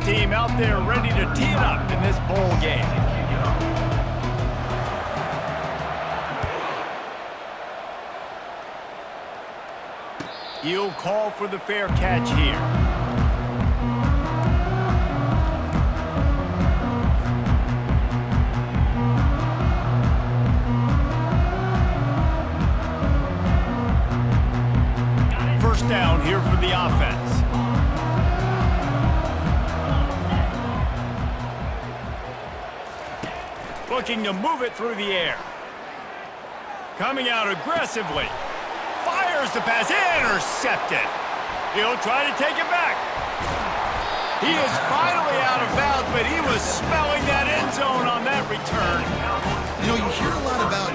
team out there ready to tee it up in this bowl game. He'll call for the fair catch here. First down here for the offense. Looking to move it through the air. Coming out aggressively. Fires the pass. Intercepted. He'll try to take it back. He is finally out of bounds, but he was smelling that end zone on that return. You know, you hear a lot about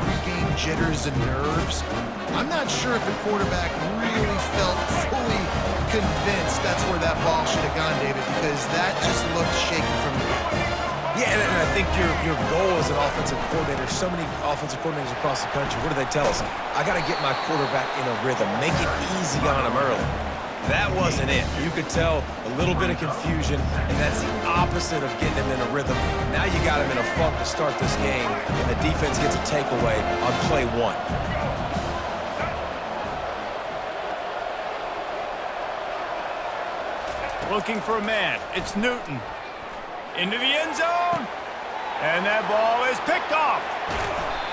pre-game jitters and nerves. I'm not sure if the quarterback really felt fully convinced that's where that ball should have gone, David, because that just looked shaky from the beginning. Yeah, and I think your goal as an offensive coordinator, so many offensive coordinators across the country, what do they tell us? I got to get my quarterback in a rhythm, make it easy on him early. That wasn't it. You could tell a little bit of confusion, and that's the opposite of getting him in a rhythm. Now you got him in a funk to start this game, and the defense gets a takeaway on play one. Looking for a man. It's Newton. Into the end zone. And that ball is picked off.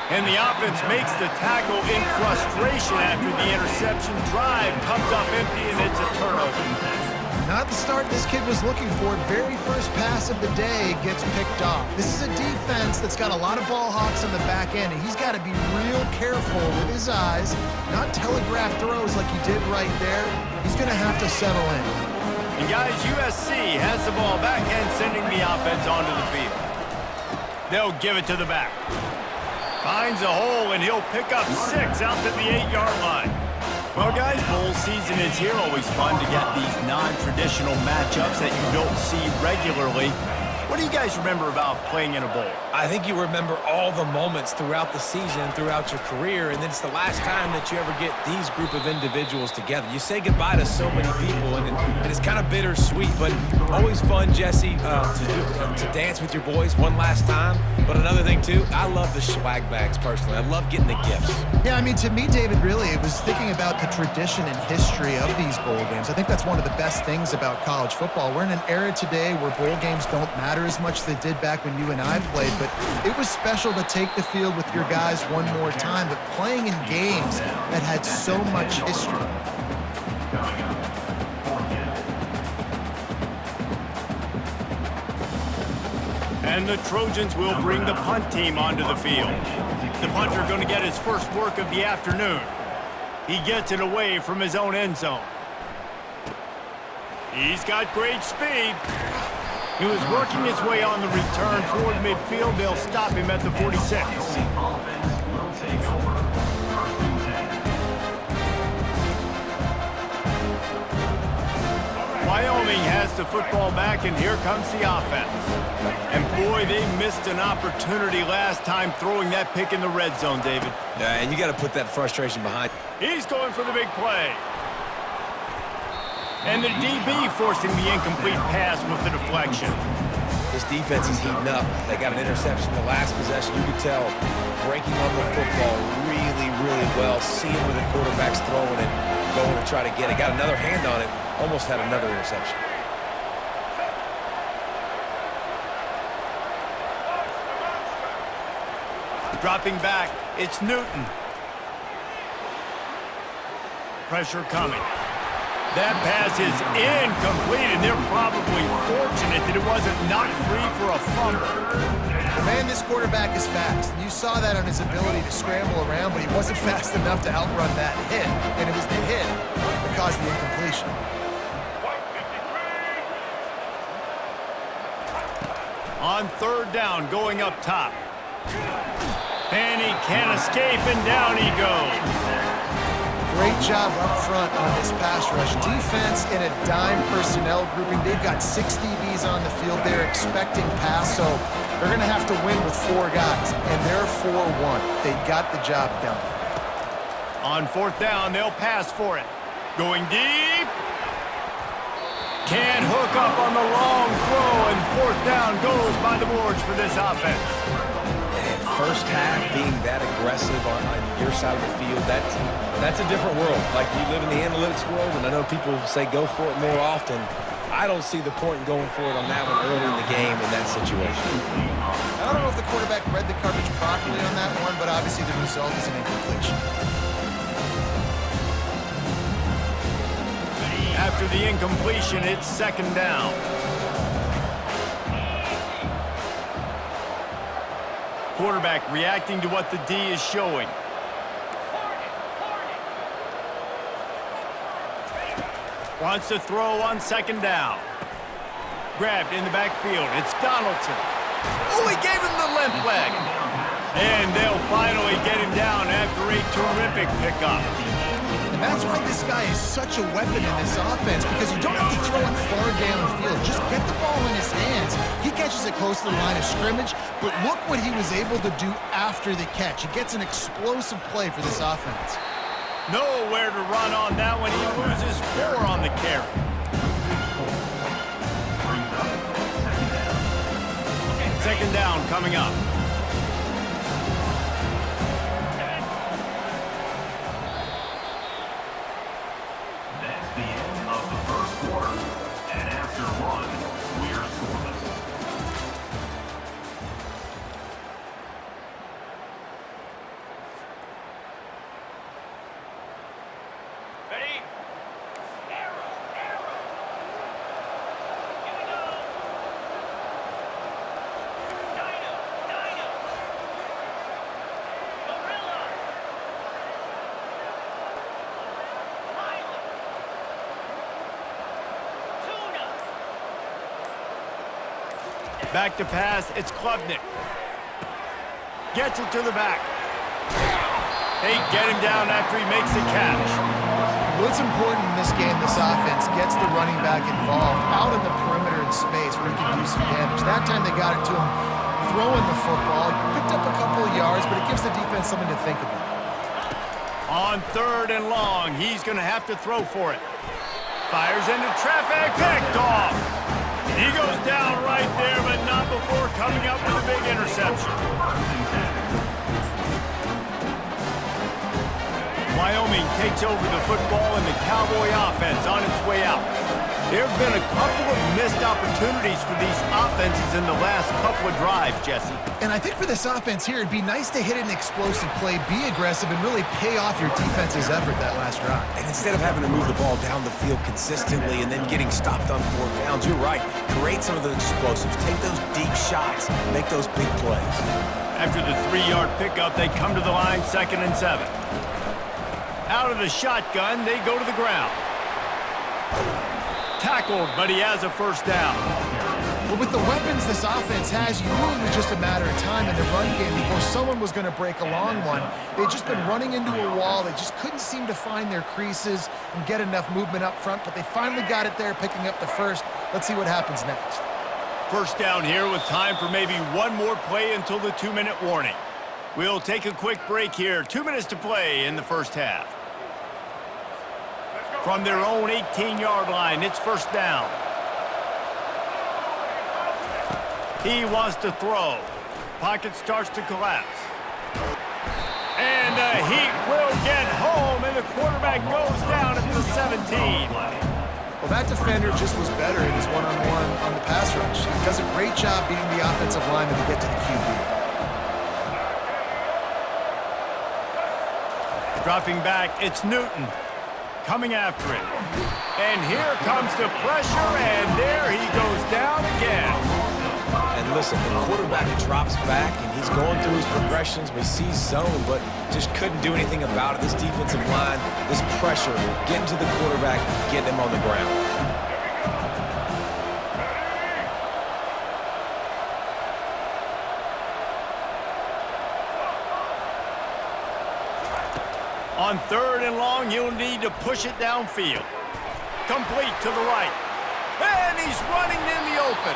And the offense makes the tackle in frustration after the interception. Drive comes up empty, and it's a turnover. Not the start this kid was looking for. Very first pass of the day gets picked off. This is a defense that's got a lot of ball hawks on the back end, and he's got to be real careful with his eyes, not telegraph throws like he did right there. He's going to have to settle in. And guys, USC has the ball back and sending the offense onto the field. They'll give it to the back. Finds a hole, and he'll pick up 6 out to the 8-yard line. Well, guys, bowl season is here. Always fun to get these non-traditional matchups that you don't see regularly. What do you guys remember about playing in a bowl? I think you remember all the moments throughout the season, throughout your career, and then it's the last time that you ever get these group of individuals together. You say goodbye to so many people, and it's kind of bittersweet, but always fun, Jesse, to dance with your boys one last time. But another thing, too, I love the swag bags, personally. I love getting the gifts. Yeah, I mean, to me, David, really, it was thinking about the tradition and history of these bowl games. I think that's one of the best things about college football. We're in an era today where bowl games don't matter as much as they did back when you and I played, but it was special to take the field with your guys one more time, but playing in games that had so much history. And the Trojans will bring the punt team onto the field. The punter going to get his first work of the afternoon. He gets it away from his own end zone. He's got great speed. He was working his way on the return toward midfield. They'll stop him at the 46. Wyoming has the football back, and here comes the offense. And boy, they missed an opportunity last time throwing that pick in the red zone, David. Yeah, and you got to put that frustration behind. He's going for the big play. And the DB forcing the incomplete pass with the deflection. This defense is heating up. They got an interception the last possession. You could tell breaking on the football really, really well. Seeing where the quarterback's throwing it, going to try to get it. Got another hand on it. Almost had another interception. Dropping back, it's Newton. Pressure coming. That pass is incomplete, and they're probably fortunate that it wasn't knocked free for a fumble. Man, this quarterback is fast. You saw that on his ability to scramble around, but he wasn't fast enough to outrun that hit, and it was the hit that caused the incompletion. On third down, going up top. And he can't escape, and down he goes. Great job up front on this pass rush. Defense in a dime personnel grouping. They've got 6 DBs on the field. They're expecting pass, so they're going to have to win with 4 guys, and they're 4-1. They got the job done. On fourth down, they'll pass for it. Going deep. Can't hook up on the long throw, and fourth down goes by the boards for this offense. And first half being that aggressive on your side of the field, that's a different world. Like, you live in the analytics world, and I know people say go for it more often. I don't see the point in going for it on that one early in the game in that situation. I don't know if the quarterback read the coverage properly on that one, but obviously the result is an incompletion. After the incompletion, it's second down. Quarterback reacting to what the D is showing. Wants to throw on second down. Grabbed in the backfield. It's Donaldson. Oh, he gave him the limp leg. And they'll finally get him down after a terrific pickup. And that's why this guy is such a weapon in this offense, because you don't have to throw it far downfield. Just get the ball in his hands. He catches it close to the line of scrimmage, but look what he was able to do after the catch. He gets an explosive play for this offense. Nowhere to run on that one. He loses 4 on the carry. Second down coming up. That's the end of the first quarter. And after one, we're scoreless. Ready? Back to pass, it's Klubnik. Gets it to the back. They get him down after he makes the catch. What's important in this game, this offense gets the running back involved out in the perimeter in space where he can do some damage. That time they got it to him throwing the football. Picked up a couple of yards, but it gives the defense something to think about. On third and long, he's going to have to throw for it. Fires into traffic, picked off. He goes down right there, but not before coming up with a big interception. Wyoming takes over the football and the Cowboy offense on its way out. There have been a couple of missed opportunities for these offenses in the last couple of drives, Jesse. And I think for this offense here, it'd be nice to hit an explosive play, be aggressive, and really pay off your defense's effort that last drive. And instead of having to move the ball down the field consistently and then getting stopped on 4th downs, you're right. Create some of those explosives. Take those deep shots. Make those big plays. After the 3-yard pickup, they come to the line, 2nd and 7. Out of the shotgun, they go to the ground. Tackled, but he has a first down. But with the weapons this offense has, you knew it was just a matter of time in the run game before someone was going to break a long one. They'd just been running into a wall. They just couldn't seem to find their creases and get enough movement up front, but they finally got it there, picking up the first. Let's see what happens next. First down here with time for maybe one more play until the 2-minute warning. We'll take a quick break here. 2 minutes to play in the first half. From their own 18-yard line, it's first down. He wants to throw. Pocket starts to collapse. And the Heat will get home, and the quarterback goes down at the 17. Well, that defender just was better in his one-on-one on the pass rush. He does a great job being the offensive lineman to get to the QB. Dropping back, it's Newton. Coming after it. And here comes the pressure, and there he goes down again. And listen, the quarterback drops back, and he's going through his progressions. We see zone, but just couldn't do anything about it. This defensive line, this pressure, getting to the quarterback, getting him on the ground. On third and long, you'll need to push it downfield. Complete to the right. And he's running in the open.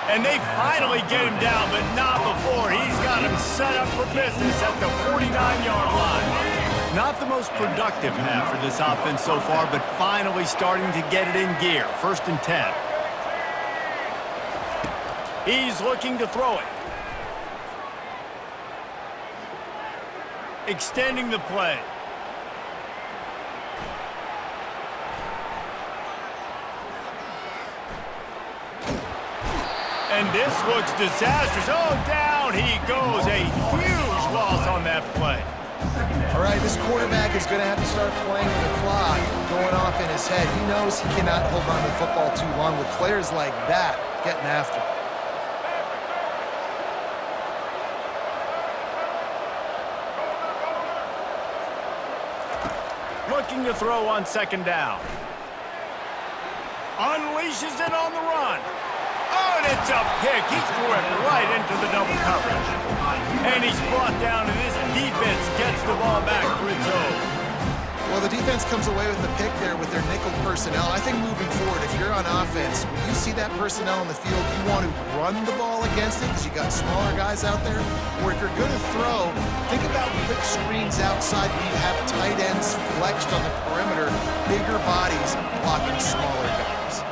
And they finally get him down, but not before. He's got him set up for business at the 49-yard line. Not the most productive half for this offense so far, but finally starting to get it in gear. 1st and 10. He's looking to throw it. Extending the play. And this looks disastrous. Oh, down he goes. A huge loss on that play. All right, this quarterback is going to have to start playing with the clock going off in his head. He knows he cannot hold on to the football too long with players like that getting after him. Looking to throw on 2nd down. Unleashes it on the run. Oh, and it's a pick. He threw it right into the double coverage. And he's brought down, and this defense gets the ball back for its own. Well, the defense comes away with the pick there with their nickel personnel. I think moving forward, if you're on offense, when you see that personnel in the field, you want to run the ball against it because you got smaller guys out there. Or if you're going to throw, think about quick screens outside when you have tight ends flexed on the perimeter, bigger bodies blocking smaller guys.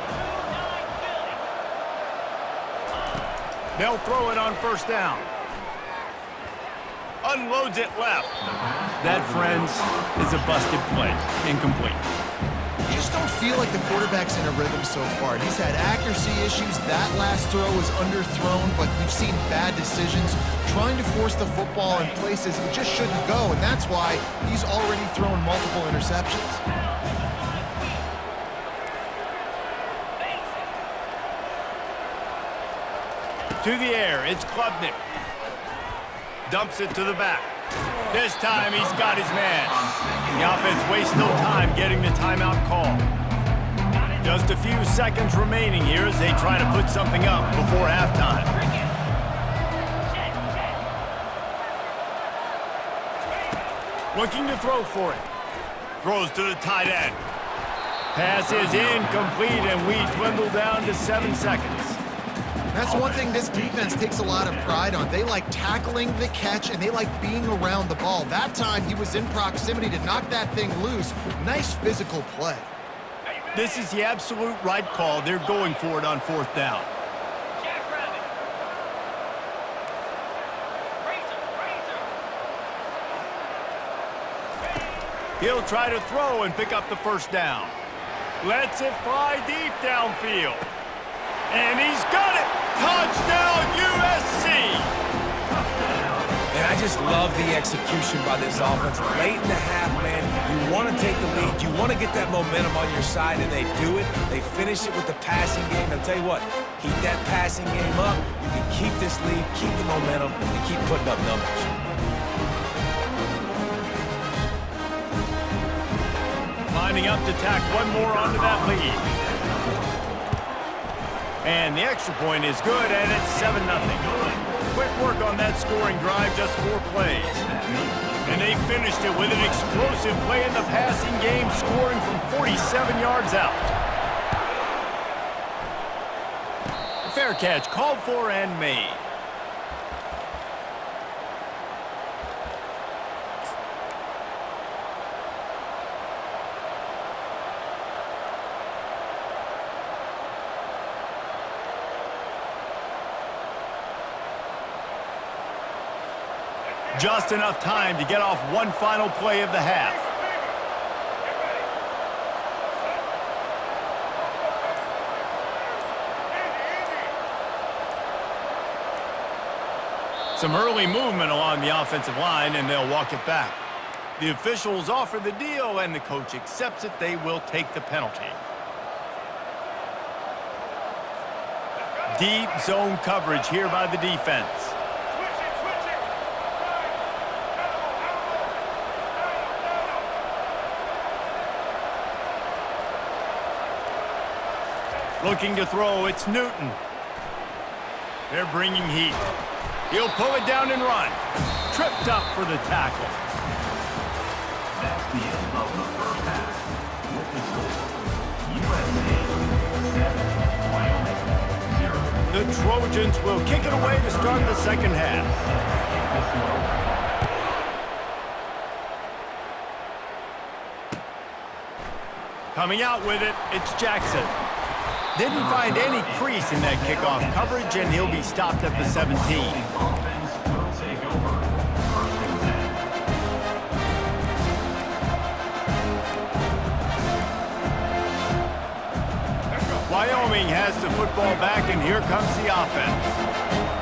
They'll throw it on 1st down. Unloads it left. That, friends, is a busted play. Incomplete. You just don't feel like the quarterback's in a rhythm so far. He's had accuracy issues. That last throw was underthrown, but we've seen bad decisions trying to force the football in places it just shouldn't go, and that's why he's already thrown multiple interceptions. To the air, it's Klubnik. Dumps it to the back. This time he's got his man. The offense wastes no time getting the timeout call. Just a few seconds remaining here as they try to put something up before halftime. Looking to throw for it. Throws to the tight end. Pass is incomplete, and we dwindle down to 7 seconds. That's one thing this defense takes a lot of pride on. They like tackling the catch, and they like being around the ball. That time, he was in proximity to knock that thing loose. Nice physical play. This is the absolute right call. They're going for it on 4th down. He'll try to throw and pick up the 1st down. Lets it fly deep downfield. And he's got it! Touchdown, USC! And I just love the execution by this offense. Late in the half, man, you want to take the lead. You want to get that momentum on your side, and they do it. They finish it with the passing game. I'll tell you what, keep that passing game up. You can keep this lead, keep the momentum, and keep putting up numbers. Lining up to tack one more onto that lead. And the extra point is good, and it's 7-0. Quick work on that scoring drive, just 4 plays. And they finished it with an explosive play in the passing game, scoring from 47 yards out. Fair catch called for and made. Just enough time to get off one final play of the half. Some early movement along the offensive line, and they'll walk it back. The officials offer the deal, and the coach accepts it. They will take the penalty. Deep zone coverage here by the defense. Looking to throw, it's Newton. They're bringing heat. He'll pull it down and run. Tripped up for the tackle. That's the end of the first half. With the score, USA 7, Wyoming 0. The Trojans will kick it away to start the second half. Coming out with it, it's Jackson. Didn't find any crease in that kickoff coverage, and he'll be stopped at the 17. Offense will take over. First and 10. Wyoming has the football back, and here comes the offense.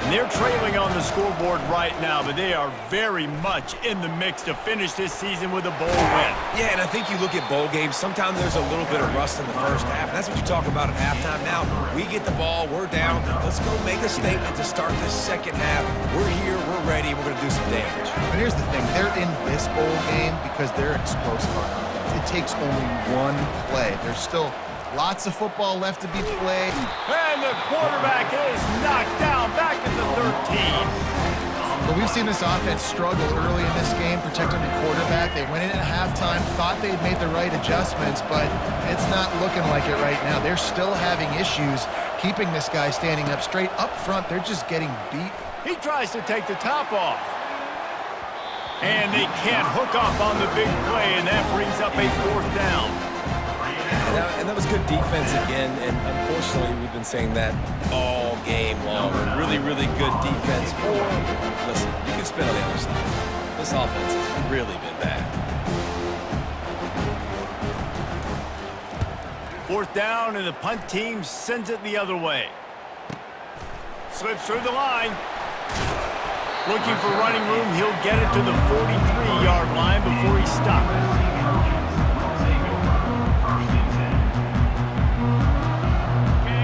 And they're trailing on the scoreboard right now, but they are very much in the mix to finish this season with a bowl win. Yeah, and I think you look at bowl games, sometimes there's a little bit of rust in the first half. And that's what you talk about at halftime. Now, we get the ball, we're down. Let's go make a statement to start this second half. We're here, we're ready, we're going to do some damage. But here's the thing. They're in this bowl game because they're explosive on offense. It takes only one play. There's still lots of football left to be played. And the quarterback is knocked down back at the 13. But we've seen this offense struggle early in this game protecting the quarterback. They went in at halftime, thought they'd made the right adjustments, but it's not looking like it right now. They're still having issues keeping this guy standing up straight. Up front, they're just getting beat. He tries to take the top off. And they can't hook up on the big play, and that brings up a 4th down. And that was good defense again, and unfortunately we've been saying that all game long. Really, really good defense. Or, listen, you can spin on the other side. This offense has really been bad. 4th down, and the punt team sends it the other way. Slips through the line. Looking for running room, he'll get it to the 43-yard line before he stops.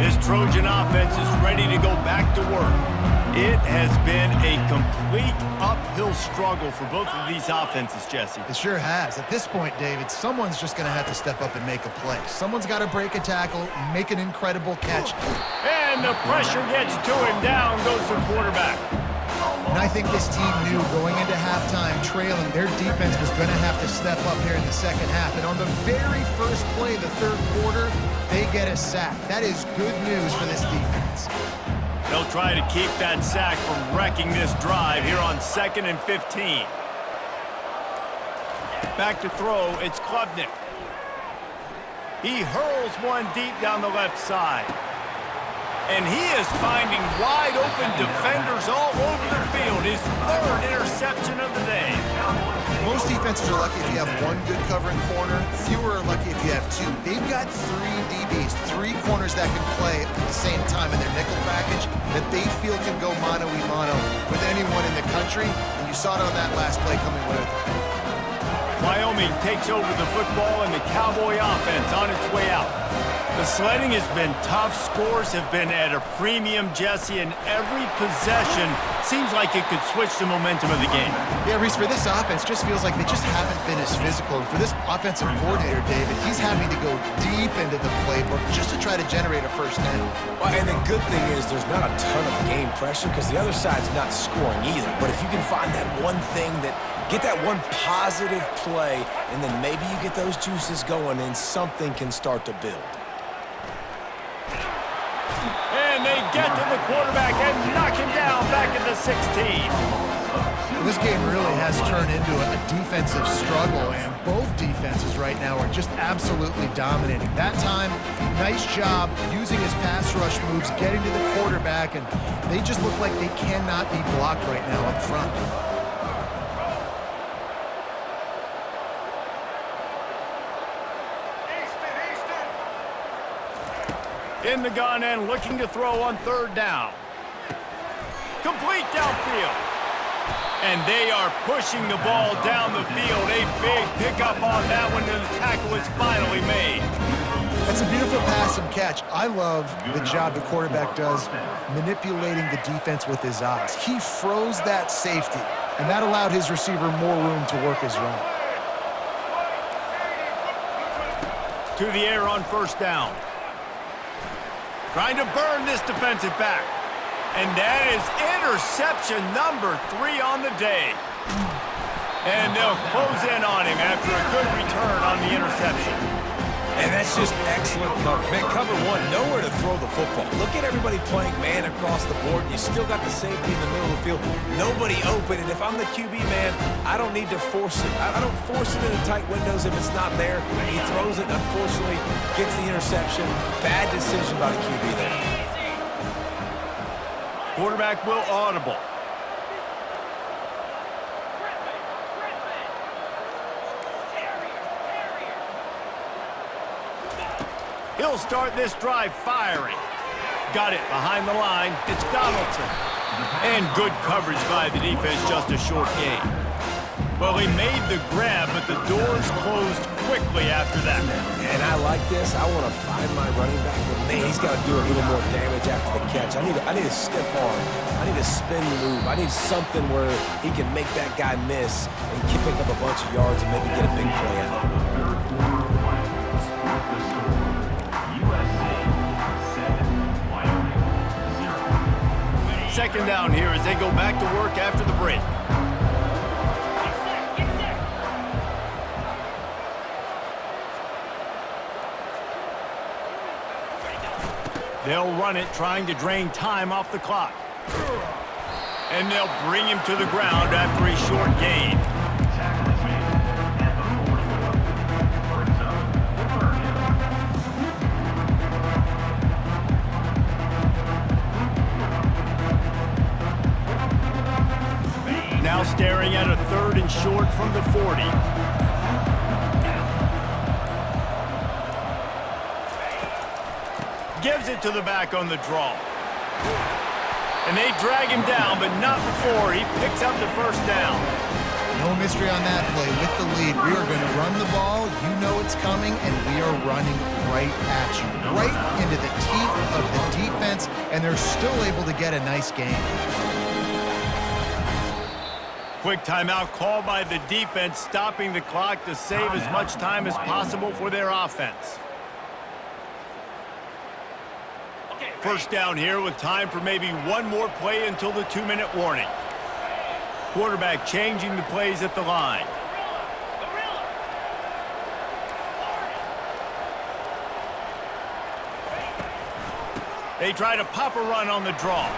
This Trojan offense is ready to go back to work. It has been a complete uphill struggle for both of these offenses, Jesse. It sure has. At this point, David, someone's just going to have to step up and make a play. Someone's got to break a tackle, make an incredible catch. And the pressure gets to him. Down goes the quarterback. And I think this team knew going into halftime trailing, their defense was going to have to step up here in the second half. And on the very first play of the 3rd quarter, they get a sack. That is good news for this defense. They'll try to keep that sack from wrecking this drive here on 2nd and 15. Back to throw, it's Klubnik. He hurls one deep down the left side. And he is finding wide open defenders all over the field. His 3rd interception of the day. Most defenses are lucky if you have one good covering corner. Fewer are lucky if you have 2. They've got 3 DBs, 3 corners that can play at the same time in their nickel package that they feel can go mano-a-mano with anyone in the country. And you saw it on that last play coming with it. Wyoming takes over the football and the Cowboy offense on its way out. The sledding has been tough. Scores have been at a premium, Jesse, and every possession seems like it could switch the momentum of the game. Yeah, Reese, for this offense, just feels like they just haven't been as physical. And for this offensive coordinator, David, he's having to go deep into the playbook just to try to generate a first down. Well, and the good thing is there's not a ton of game pressure because the other side's not scoring either. But if you can find that one thing that get that one positive play, and then maybe you get those juices going and something can start to build. And they get to the quarterback and knock him down back at the 16. Well, this game really has turned into a defensive struggle, and both defenses right now are just absolutely dominating. That time, nice job using his pass rush moves, getting to the quarterback, and they just look like they cannot be blocked right now up front. In the gun and looking to throw on 3rd down. Complete downfield. And they are pushing the ball down the field. A big pickup on that one, and the tackle is finally made. That's a beautiful pass and catch. I love the job the quarterback does manipulating the defense with his eyes. He froze that safety, and that allowed his receiver more room to work his route. To the air on 1st down. Trying to burn this defensive back. And that is interception number 3 on the day. And they'll close in on him after a good return on the interception. And that's just excellent cover. Man, cover one, nowhere to throw the football. Look at everybody playing man across the board. You still got the safety in the middle of the field. Nobody open. And if I'm the QB, man, I don't need to force it. I don't force it into tight windows if it's not there. He throws it, unfortunately, gets the interception. Bad decision by the QB there. Quarterback will audible. He'll start this drive firing. Got it behind the line. It's Donaldson. And good coverage by the defense, just a short gain. Well, he made the grab, but the doors closed quickly after that. And I like this. I want to find my running back, but man, he's got to do a little more damage after the catch. I need a stiff arm. I need a spin move. I need something where he can make that guy miss and pick up a bunch of yards and maybe get a big play out of it. Second down here as they go back to work after the break. They'll run it, trying to drain time off the clock. And they'll bring him to the ground after a short gain. Now staring at a 3rd and short from the 40. Gives it to the back on the draw. And they drag him down, but not before he picks up the first down. No mystery on that play. With the lead, we are going to run the ball. You know it's coming, and we are running right at you. Right into the teeth of the defense, and they're still able to get a nice gain. Quick timeout called by the defense, stopping the clock to save as much time as possible for their offense. First down here with time for maybe one more play until the 2-minute warning. Quarterback changing the plays at the line. They try to pop a run on the draw.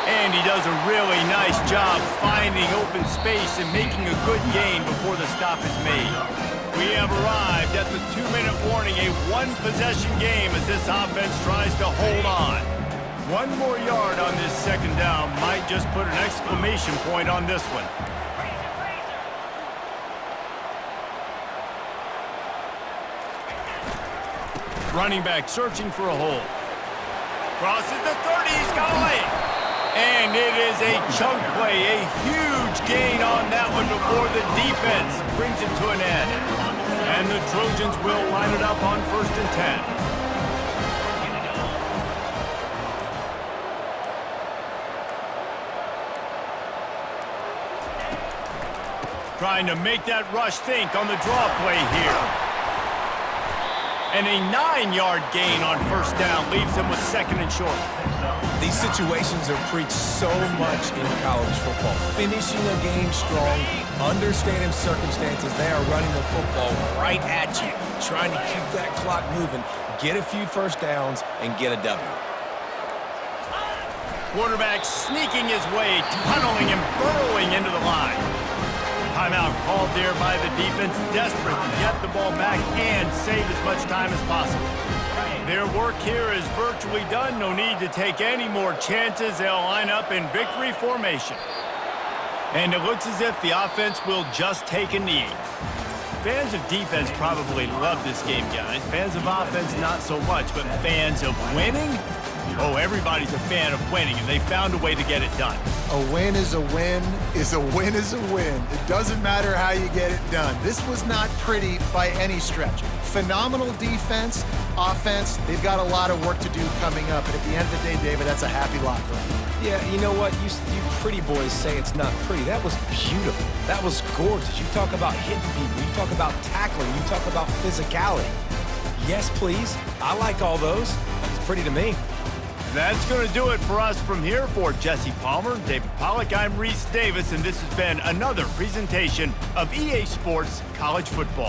And he does a really nice job finding open space and making a good gain before the stop is made. We have arrived at the 2-minute warning, a one-possession game as this offense tries to hold on. One more yard on this second down might just put an exclamation point on this one. Running back searching for a hole. Crosses the 30, he's got a lane. And it is a chunk play, a huge gain on that one before the defense brings it to an end. And the Trojans will line it up on 1st and 10. Trying to make that rush think on the draw play here. And a 9-yard gain on 1st down leaves him with 2nd and short. These situations are preached so much in college football. Finishing a game strong, understanding circumstances. They are running the football right at you, trying to keep that clock moving, get a few first downs, and get a W. Quarterback sneaking his way, tunneling and burrowing into the line. Timeout called there by the defense, desperate to get the ball back and save as much time as possible. Their work here is virtually done. No need to take any more chances. They'll line up in victory formation. And it looks as if the offense will just take a knee. Fans of defense probably love this game, guys. Fans of offense, not so much. But fans of winning? Oh, everybody's a fan of winning, and they found a way to get it done. A win is a win is a win is a win. It doesn't matter how you get it done. This was not pretty by any stretch. Phenomenal defense, offense. They've got a lot of work to do coming up. And at the end of the day, David, that's a happy lot for them. Yeah, you know what? You pretty boys say it's not pretty. That was beautiful. That was gorgeous. You talk about hitting people. You talk about tackling. You talk about physicality. Yes, please. I like all those. It's pretty to me. That's going to do it for us from here. For Jesse Palmer, David Pollack, I'm Reese Davis, and this has been another presentation of EA Sports College Football.